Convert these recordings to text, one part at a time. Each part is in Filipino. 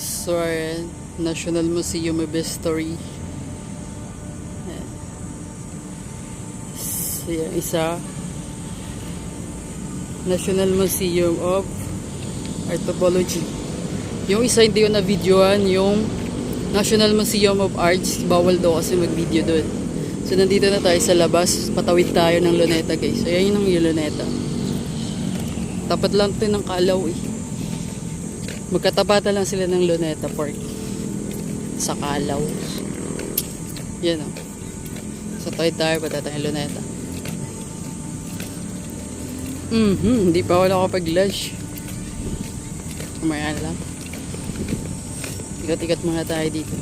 So, ayan, National Museum of History. Ayan. Yung isa, National Museum of Anthropology. Yung isa hindi ko na-videoan, yung National Museum of Arts, bawal daw kasi mag-video doon. So, nandito na tayo sa labas. Patawid tayo ng Luneta, guys. Ayan yung Luneta. Tapat lang ito ng Kalaw, eh. Magkatapatan lang sila ng Luneta Park. Sa Kalaw. Yan, o. So, tayo, pata tayo Luneta. Hindi pa ako nakapag-lunch. Kumaya lang. Ikot-ikot muna tayo dito.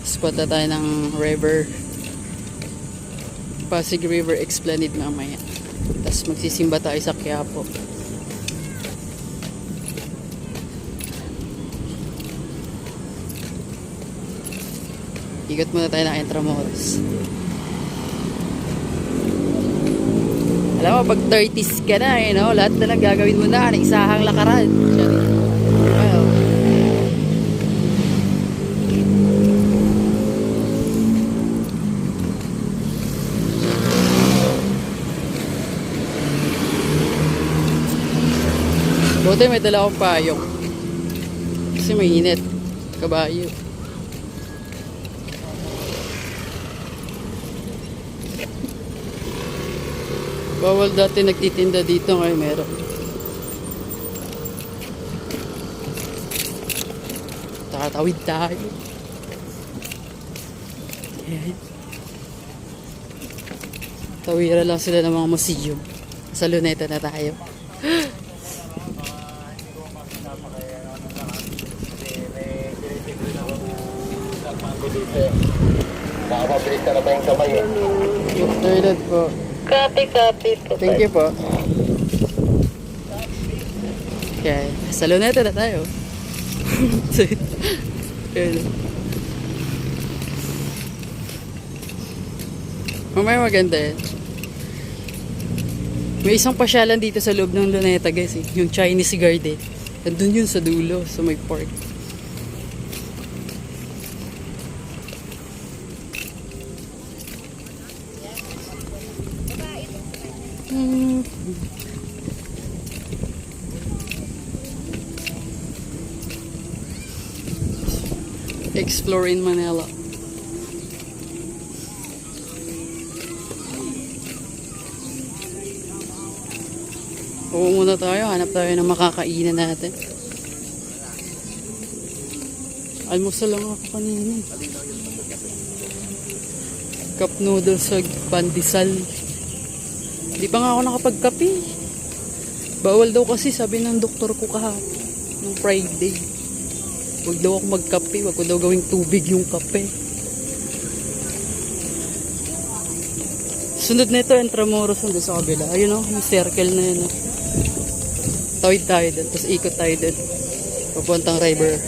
Spot na tayo ng river. Pasig River Esplanade mamaya. Tapos magsisimba tayo sa Quiapo. Ikot muna tayo ng Intramuros. Alam mo, pag 30s ka na, eh, no? Lahat na lang gagawin mo na, isahang lakaran. Wow. Buti may dala akong payong. Kasi mainit. Kabayo. Bawal dati nagtitinda dito, ngayon meron. Tatawid tayo. Ayan. Tawira lang sila ng mga museum. Sa Luneta na tayo. Nakapabilis na ba yung kamay eh? Toilet po. Copy po. Thank you po. Okay. Sa Luneta na tayo. Mamaya maganda eh. May isang pasyalan dito sa loob ng Luneta, guys, eh. Yung Chinese Garden. Nandun yun sa dulo, sa may park. Explore in Manila. Oo muna tayo, hanap tayo ng makakainan natin. Almusal lang ako kanina. Cup noodles sa pandesal. Hindi pa nga ako nakapagkape. Bawal daw kasi, sabi ng doktor ko kahapon, nung Friday. Huwag daw ako magkape, huwag ko daw gawing tubig yung kape. Sunod nito, Intramuros nandun sa kabila. Ayun o, yung circle na yun o. Tawid tayo dun, tapos ikot tayo dun. Papuntang river.